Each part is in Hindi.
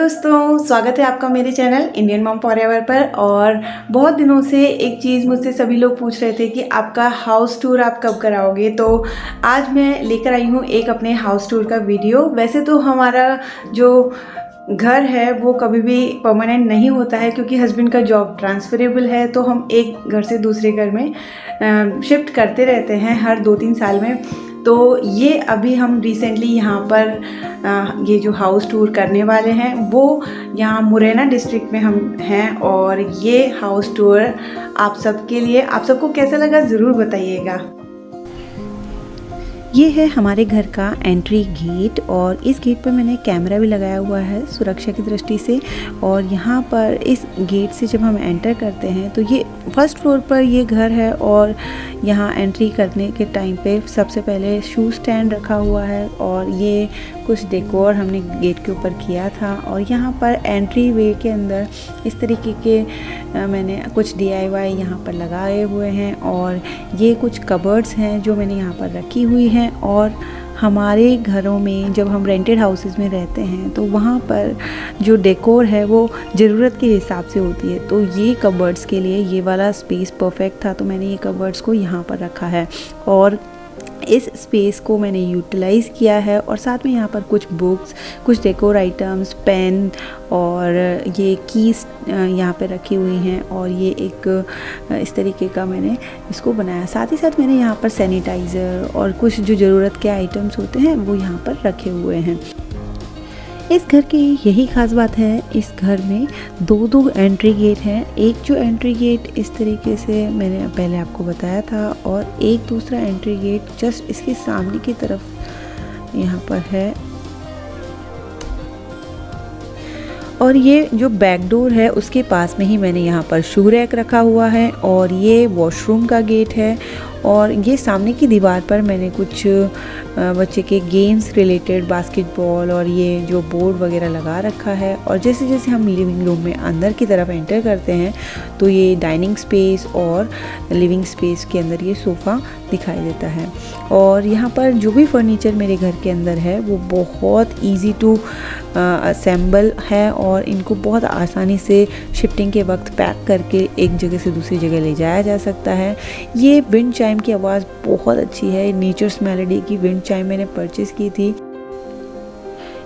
दोस्तों, स्वागत है आपका मेरे चैनल इंडियन मॉम फॉरएवर पर। और बहुत दिनों से एक चीज़ मुझसे सभी लोग पूछ रहे थे कि आपका हाउस टूर आप कब कराओगे। तो आज मैं लेकर आई हूँ एक अपने हाउस टूर का वीडियो। वैसे तो हमारा जो घर है वो कभी भी परमानेंट नहीं होता है, क्योंकि हस्बैंड का जॉब ट्रांसफरेबल है, तो हम एक घर से दूसरे घर में शिफ्ट करते रहते हैं हर 2-3 साल में। तो ये अभी हम रिसेंटली यहाँ पर ये जो हाउस टूर करने वाले हैं वो यहाँ मुरैना डिस्ट्रिक्ट में हम हैं। और ये हाउस टूर आप सबके लिए, आप सबको कैसा लगा ज़रूर बताइएगा। ये है हमारे घर का एंट्री गेट और इस गेट पर मैंने कैमरा भी लगाया हुआ है सुरक्षा की दृष्टि से। और यहाँ पर इस गेट से जब हम एंटर करते हैं तो ये फर्स्ट फ्लोर पर ये घर है। और यहाँ एंट्री करने के टाइम पे सबसे पहले शू स्टैंड रखा हुआ है और ये कुछ डेकोर हमने गेट के ऊपर किया था। और यहाँ पर एंट्री वे के अंदर इस तरीके के मैंने कुछ DIY यहाँ पर लगाए हुए हैं। और ये कुछ कबर्ड्स हैं जो मैंने यहाँ पर रखी हुई हैं। और हमारे घरों में जब हम रेंटेड हाउसेस में रहते हैं तो वहाँ पर जो डेकोर है वो ज़रूरत के हिसाब से होती है। तो ये कबर्ड्स के लिए ये वाला स्पेस परफेक्ट था, तो मैंने ये कबर्ड्स को यहाँ पर रखा है और इस स्पेस को मैंने यूटिलाइज़ किया है। और साथ में यहाँ पर कुछ बुक्स, कुछ डेकोर आइटम्स, पेन और ये कीज यहाँ पे रखी हुई हैं। और ये एक इस तरीके का मैंने इसको बनाया। साथ ही साथ मैंने यहाँ पर सैनिटाइज़र और कुछ जो ज़रूरत के आइटम्स होते हैं वो यहाँ पर रखे हुए हैं। इस घर की यही ख़ास बात है, इस घर में दो एंट्री गेट हैं। एक जो एंट्री गेट इस तरीके से मैंने पहले आपको बताया था और एक दूसरा एंट्री गेट जस्ट इसके सामने की तरफ यहाँ पर है। और ये जो बैक डोर है उसके पास में ही मैंने यहाँ पर शू रैक रखा हुआ है। और ये वॉशरूम का गेट है। और ये सामने की दीवार पर मैंने कुछ बच्चे के गेम्स रिलेटेड बास्केटबॉल और ये जो बोर्ड वगैरह लगा रखा है। और जैसे जैसे हम लिविंग रूम में अंदर की तरफ एंटर करते हैं तो ये डाइनिंग स्पेस और लिविंग स्पेस के अंदर ये सोफ़ा दिखाई देता है। और यहाँ पर जो भी फर्नीचर मेरे घर के अंदर है वो बहुत ईजी टू असेंबल है और इनको बहुत आसानी से शिफ्टिंग के वक्त पैक करके एक जगह से दूसरी जगह ले जाया जा सकता है। ये विंड चाइम की आवाज़ बहुत अच्छी है। नेचर्स मेलोडी की विंड चाइम मैंने परचेज़ की थी।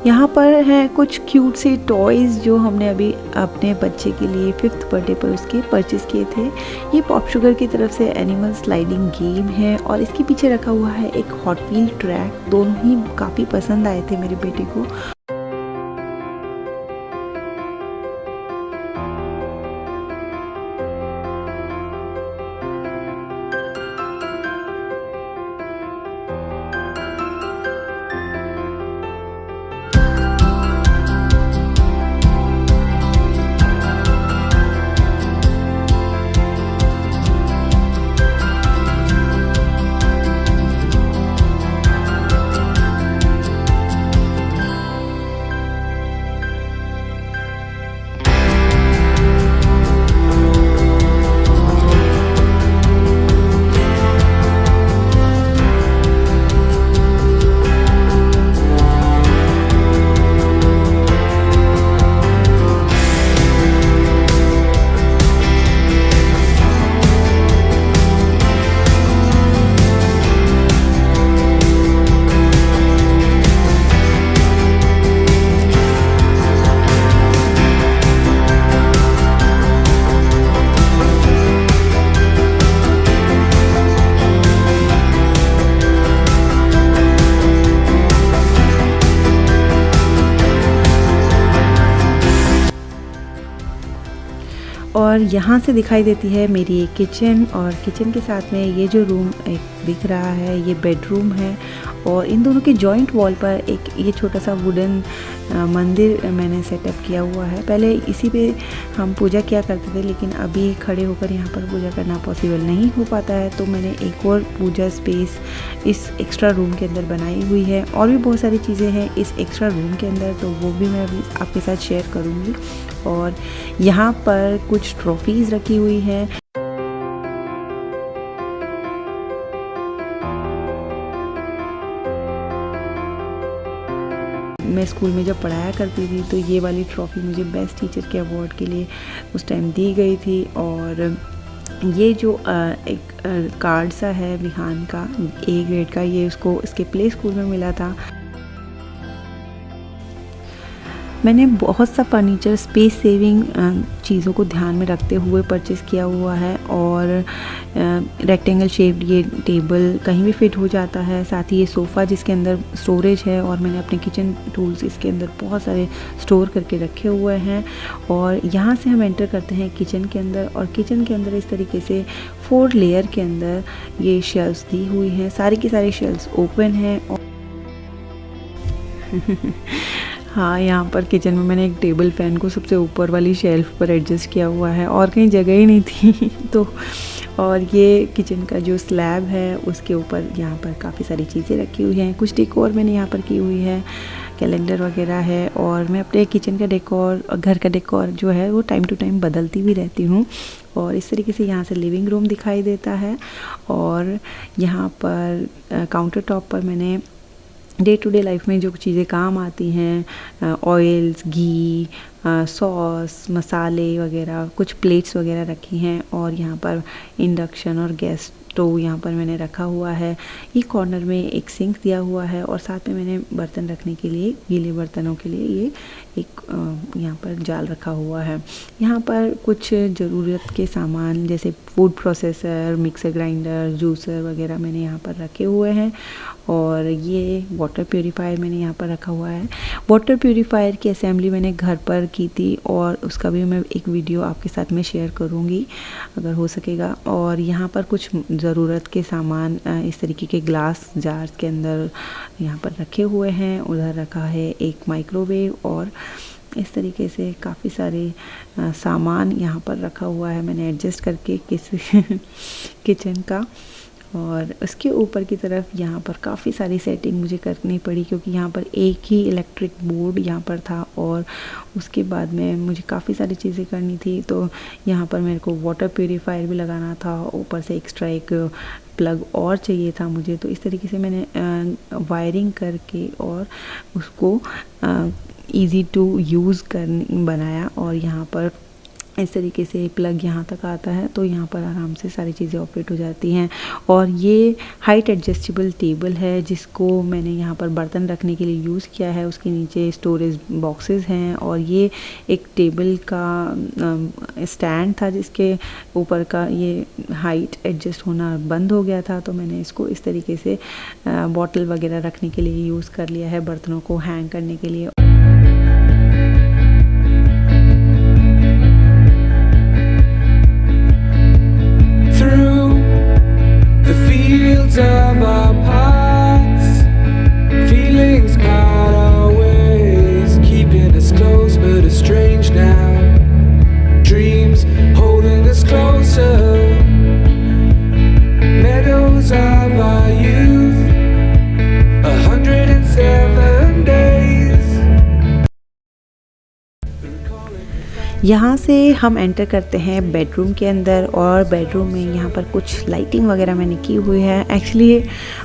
यहाँ पर है कुछ क्यूट से टॉयज़ जो हमने अभी अपने बच्चे के लिए 5th बर्थडे पर उसके परचेज़ किए थे। ये पॉप शुगर की तरफ से एनिमल स्लाइडिंग गेम है और इसके पीछे रखा हुआ है एक हॉट व्हील ट्रैक। दोनों ही काफ़ी पसंद आए थे मेरे बेटे को। और यहाँ से दिखाई देती है मेरी एक किचन। और किचन के साथ में ये जो रूम एक दिख रहा है ये बेडरूम है। और इन दोनों के जॉइंट वॉल पर एक ये छोटा सा वुडन मंदिर मैंने सेटअप किया हुआ है। पहले इसी पे हम पूजा किया करते थे, लेकिन अभी खड़े होकर यहाँ पर पूजा करना पॉसिबल नहीं हो पाता है, तो मैंने एक और पूजा स्पेस इस एक्स्ट्रा रूम के अंदर बनाई हुई है। और भी बहुत सारी चीज़ें हैं इस एक्स्ट्रा रूम के अंदर, तो वो भी मैं अभी आपके साथ शेयर करूँगी। और यहाँ पर कुछ ट्रॉफीज़ रखी हुई हैं। मैं स्कूल में जब पढ़ाया करती थी तो ये वाली ट्रॉफ़ी मुझे बेस्ट टीचर के अवार्ड के लिए उस टाइम दी गई थी। और ये जो एक कार्ड सा है विहान का ए ग्रेड का, ये उसको इसके प्ले स्कूल में मिला था। मैंने बहुत सा फर्नीचर स्पेस सेविंग चीज़ों को ध्यान में रखते हुए परचेज़ किया हुआ है। और रेक्टेंगल शेप्ड ये टेबल कहीं भी फिट हो जाता है। साथ ही ये सोफ़ा जिसके अंदर स्टोरेज है, और मैंने अपने किचन टूल्स इसके अंदर बहुत सारे स्टोर करके रखे हुए हैं। और यहाँ से हम एंटर करते हैं किचन के अंदर, और किचन के अंदर इस तरीके से 4 लेयर के अंदर ये शेल्फ्स दी हुई हैं। सारी की सारी शेल्फ्स ओपन हैं। और हाँ, यहाँ पर किचन में मैंने एक टेबल फ़ैन को सबसे ऊपर वाली शेल्फ़ पर एडजस्ट किया हुआ है, और कहीं जगह ही नहीं थी तो। और ये किचन का जो स्लैब है उसके ऊपर यहाँ पर काफ़ी सारी चीज़ें रखी हुई हैं। कुछ डेकोर मैंने यहाँ पर की हुई है, कैलेंडर वगैरह है। और मैं अपने किचन का डेकोर और घर का डेकोर जो है वो टाइम टू टाइम बदलती भी रहती हूँ। और इस तरीके से यहाँ से लिविंग रूम दिखाई देता है। और यहाँ पर काउंटर टॉप पर मैंने डे टू डे लाइफ में जो चीज़ें काम आती हैं, ऑयल्स, घी, सॉस, मसाले वगैरह, कुछ प्लेट्स वगैरह रखी हैं। और यहाँ पर इंडक्शन और गैस स्टोव यहाँ पर मैंने रखा हुआ है। ये कॉर्नर में एक सिंक दिया हुआ है, और साथ में मैंने बर्तन रखने के लिए, गीले बर्तनों के लिए ये एक यहाँ पर जाल रखा हुआ है। यहाँ पर कुछ ज़रूरत के सामान जैसे food processor, mixer grinder, juicer वगैरह मैंने यहाँ पर रखे हुए हैं। और ये वाटर प्यूरीफायर मैंने यहाँ पर रखा हुआ है। वाटर प्यूरीफायर की असेंबली मैंने घर पर की थी, और उसका भी मैं एक वीडियो आपके साथ में शेयर करूँगी अगर हो सकेगा। और यहाँ पर कुछ ज़रूरत के सामान इस तरीके के ग्लास जार्स के अंदर यहाँ पर रखे हुए हैं। उधर रखा है एक माइक्रोवेव, और इस तरीके से काफ़ी सारे सामान यहाँ पर रखा हुआ है मैंने एडजस्ट करके किचन का। और उसके ऊपर की तरफ यहाँ पर काफ़ी सारी सेटिंग मुझे करनी पड़ी, क्योंकि यहाँ पर एक ही इलेक्ट्रिक बोर्ड यहाँ पर था, और उसके बाद में मुझे काफ़ी सारी चीज़ें करनी थी। तो यहाँ पर मेरे को वाटर प्यूरीफायर भी लगाना था, ऊपर से एक्स्ट्रा एक प्लग और चाहिए था मुझे। तो इस तरीके से मैंने वायरिंग करके और उसको ईज़ी टू यूज़ बनाया। और यहाँ पर इस तरीके से प्लग यहाँ तक आता है, तो यहाँ पर आराम से सारी चीज़ें ऑपरेट हो जाती हैं। और ये हाइट एडजस्टेबल टेबल है जिसको मैंने यहाँ पर बर्तन रखने के लिए यूज़ किया है। उसके नीचे स्टोरेज बॉक्सेस हैं, और ये एक टेबल का स्टैंड था जिसके ऊपर का ये हाइट एडजस्ट होना बंद हो गया था, तो मैंने इसको इस तरीके से बॉटल वगैरह रखने के लिए यूज़ कर लिया है, बर्तनों को हैंग करने के लिए। Of our paths, feelings part our ways, keeping us close but estranged now. Dreams holding us closer, meadows of our youth, 107 days. यहाँ से हम एंटर करते हैं बेडरूम के अंदर, और बेडरूम में यहाँ पर कुछ लाइटिंग वगैरह मैंने की हुई है। एक्चुअली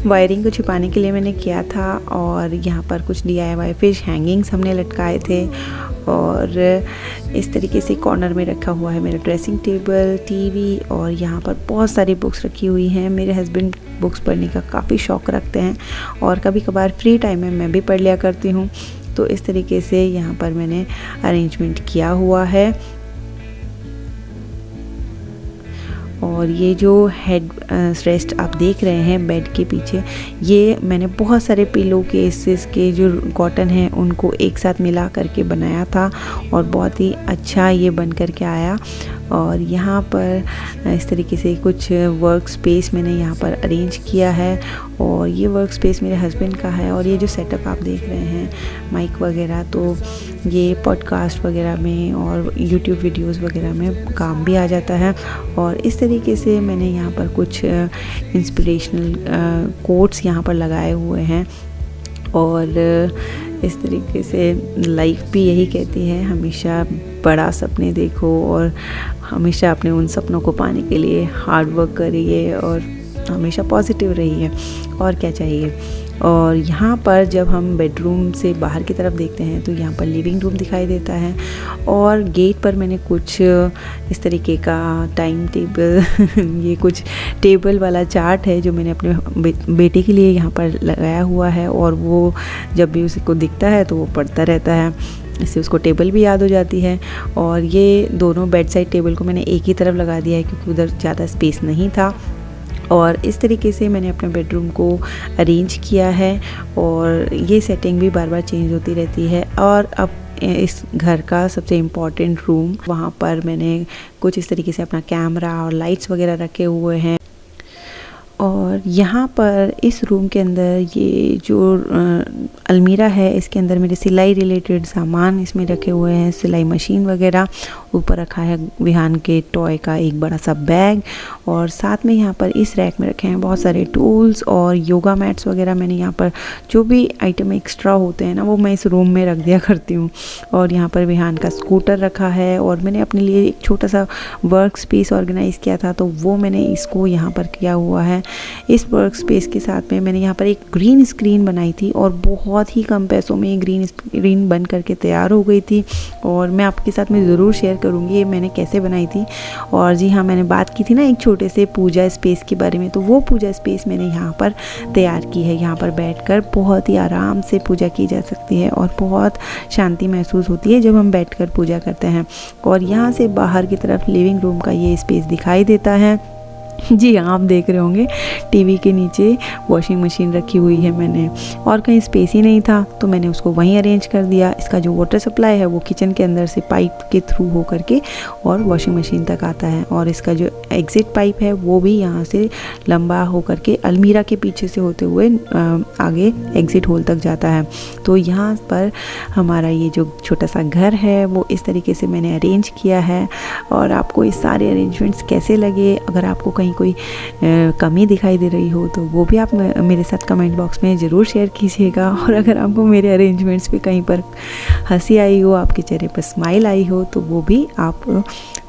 वायरिंग को छिपाने के लिए मैंने किया था, और यहाँ पर कुछ DIY फिश हैंगिंग्स हमने लटकाए थे। और इस तरीके से कॉर्नर में रखा हुआ है मेरा ड्रेसिंग टेबल, टीवी, और यहाँ पर बहुत सारी बुक्स रखी हुई हैं। मेरे हस्बैंड बुक्स पढ़ने का काफ़ी शौक़ रखते हैं, और कभी कभार फ्री टाइम में मैं भी पढ़ लिया करती हूँ। तो इस तरीके से यहाँ पर मैंने अरेंजमेंट किया हुआ है। और ये जो हेड रेस्ट आप देख रहे हैं बेड के पीछे, ये मैंने बहुत सारे पिलो केसेस के जो कॉटन हैं उनको एक साथ मिला करके बनाया था, और बहुत ही अच्छा ये बन कर के आया। और यहाँ पर इस तरीके से कुछ वर्क स्पेस मैंने यहाँ पर अरेंज किया है, और ये वर्क स्पेस मेरे हस्बैंड का है। और ये जो सेटअप आप देख रहे हैं माइक वगैरह, तो ये पॉडकास्ट वगैरह में और यूट्यूब वीडियोस वगैरह में काम भी आ जाता है। और इस तरीके से मैंने यहाँ पर कुछ इंस्पिरेशनल कोट्स यहाँ पर लगाए हुए हैं। और इस तरीके से लाइफ भी यही कहती है, हमेशा बड़ा सपने देखो, और हमेशा अपने उन सपनों को पाने के लिए हार्ड वर्क करिए, और हमेशा पॉजिटिव रहिए, और क्या चाहिए। और यहाँ पर जब हम बेडरूम से बाहर की तरफ देखते हैं तो यहाँ पर लिविंग रूम दिखाई देता है। और गेट पर मैंने कुछ इस तरीके का टाइम टेबल ये कुछ टेबल वाला चार्ट है जो मैंने अपने बेटे के लिए यहाँ पर लगाया हुआ है, और वो जब भी उसको दिखता है तो वो पढ़ता रहता है, इससे उसको टेबल भी याद हो जाती है। और ये दोनों बेड साइड टेबल को मैंने एक ही तरफ लगा दिया है क्योंकि उधर ज़्यादा स्पेस नहीं था। और इस तरीके से मैंने अपने बेडरूम को अरेंज किया है, और ये सेटिंग भी बार बार चेंज होती रहती है। और अब इस घर का सबसे इम्पॉर्टेंट रूम, वहाँ पर मैंने कुछ इस तरीके से अपना कैमरा और लाइट्स वगैरह रखे हुए हैं। और यहाँ पर इस रूम के अंदर ये जो अलमीरा है, इसके अंदर मेरे सिलाई रिलेटेड सामान इसमें रखे हुए हैं, सिलाई मशीन वगैरह। ऊपर रखा है विहान के टॉय का एक बड़ा सा बैग, और साथ में यहाँ पर इस रैक में रखे हैं बहुत सारे टूल्स और योगा मैट्स वगैरह। मैंने यहाँ पर जो भी आइटम एक्स्ट्रा होते हैं ना, वो मैं इस रूम में रख दिया करती हूँ। और यहाँ पर विहान का स्कूटर रखा है, और मैंने अपने लिए एक छोटा सा वर्क स्पेस ऑर्गेनाइज़ किया था, तो वो मैंने इसको यहाँ पर किया हुआ है। इस वर्क स्पेस के साथ में मैंने यहाँ पर एक ग्रीन स्क्रीन बनाई थी, और बहुत ही कम पैसों में ये ग्रीन स्क्रीन बन करके तैयार हो गई थी, और मैं आपके साथ में ज़रूर शेयर करूँगी ये मैंने कैसे बनाई थी। और जी हाँ, मैंने बात की थी ना एक छोटे से पूजा स्पेस के बारे में, तो वो पूजा स्पेस मैंने यहाँ पर तैयार की है। यहाँ पर बैठकर बहुत ही आराम से पूजा की जा सकती है, और बहुत शांति महसूस होती है जब हम बैठकर पूजा करते हैं। और यहाँ से बाहर की तरफ लिविंग रूम का ये स्पेस दिखाई देता है। जी हाँ, आप देख रहे होंगे टीवी के नीचे वॉशिंग मशीन रखी हुई है मैंने, और कहीं स्पेस ही नहीं था तो मैंने उसको वहीं अरेंज कर दिया। इसका जो वाटर सप्लाई है वो किचन के अंदर से पाइप के थ्रू हो करके और वॉशिंग मशीन तक आता है, और इसका जो एग्जिट पाइप है वो भी यहाँ से लंबा हो करके अलमीरा के पीछे से होते हुए आगे एग्जिट होल तक जाता है। तो यहाँ पर हमारा ये जो छोटा सा घर है वो इस तरीके से मैंने अरेंज किया है। और आपको ये सारे अरेंजमेंट्स कैसे लगे, अगर आपको कहीं कोई कमी दिखाई दे रही हो तो वो भी आप मेरे साथ कमेंट बॉक्स में ज़रूर शेयर कीजिएगा। और अगर आपको मेरे अरेंजमेंट्स पे कहीं पर हंसी आई हो, आपके चेहरे पर स्माइल आई हो, तो वो भी आप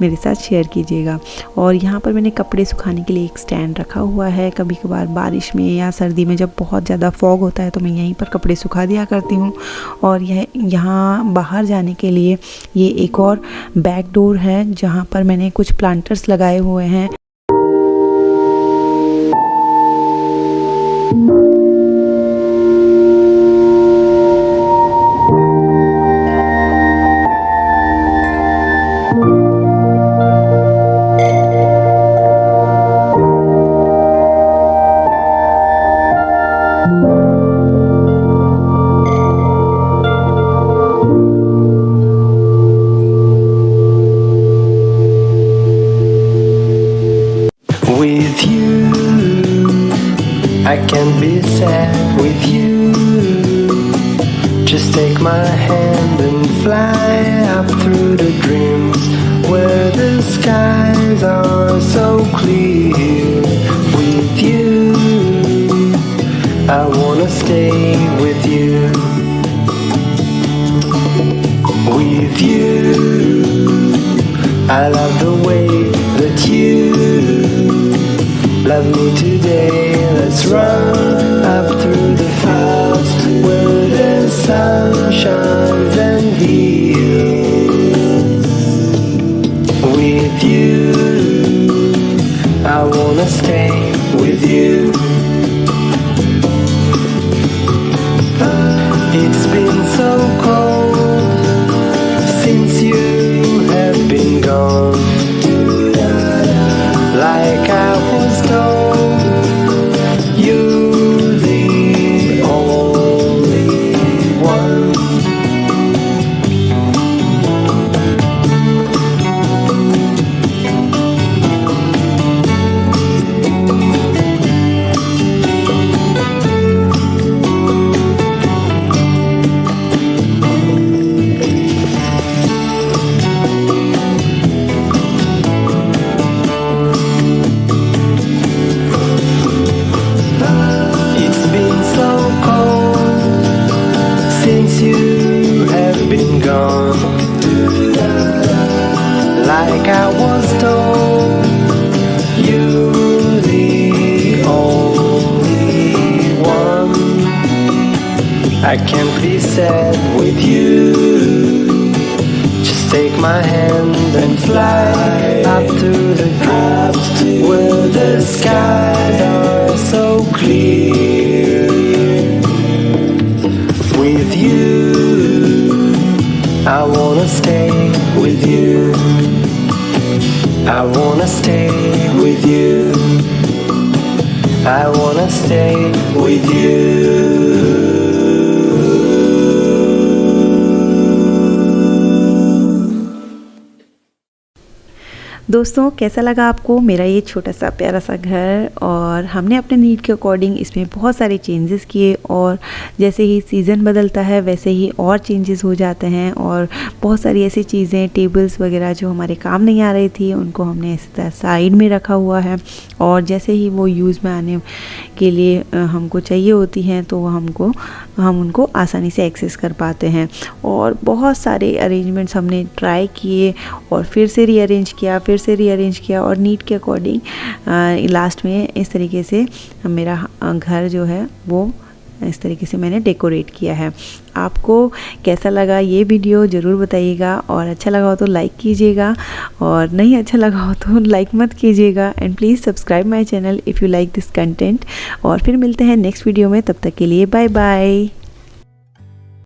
मेरे साथ शेयर कीजिएगा। और यहाँ पर मैंने कपड़े सुखाने के लिए एक स्टैंड रखा हुआ है। कभी कभार बारिश में या सर्दी में जब बहुत ज़्यादा फॉग होता है तो मैं यहीं पर कपड़े सुखा दिया करती हूँ। और यहाँ बाहर जाने के लिए ये एक और बैक डोर है जहाँ पर मैंने कुछ प्लांटर्स लगाए हुए हैं। With you, I can't be sad with you. Just take my hand and fly up through the dreams where the skies are so clear. With you, I wanna stay with you. With you, I love the way that you love me today. Let's run up through the clouds where the sun shines and heals. With you, I wanna stay with you. It's been so cold since you have been gone. Like I was told, you're the only one. Like I was told, you're the only one. I can't be sad with you. Just take my hand and fly up to the clouds where the skies are so clear. With you, I wanna stay with you. I wanna stay with you. I wanna stay with you. दोस्तों कैसा लगा आपको मेरा ये छोटा सा प्यारा सा घर। और हमने अपने नीड के अकॉर्डिंग इसमें बहुत सारे चेंजेस किए, और जैसे ही सीज़न बदलता है वैसे ही और चेंजेस हो जाते हैं, और बहुत सारी ऐसी चीज़ें टेबल्स वगैरह जो हमारे काम नहीं आ रही थी उनको हमने इस तरह साइड में रखा हुआ है, और जैसे ही वो यूज़ में आने के लिए हमको चाहिए होती हैं तो हम उनको आसानी से एक्सेस कर पाते हैं। और बहुत सारे अरेंजमेंट्स हमने ट्राई किए और फिर से रीअरेंज किया और नीड के अकॉर्डिंग लास्ट में इस तरीके से मेरा घर जो है वो इस तरीके से मैंने डेकोरेट किया है। आपको कैसा लगा ये वीडियो ज़रूर बताइएगा, और अच्छा लगा हो तो लाइक कीजिएगा, और नहीं अच्छा लगा हो तो लाइक मत कीजिएगा। And please subscribe my channel if you like this content. और फिर मिलते हैं नेक्स्ट वीडियो में, तब तक के लिए बाय बाय।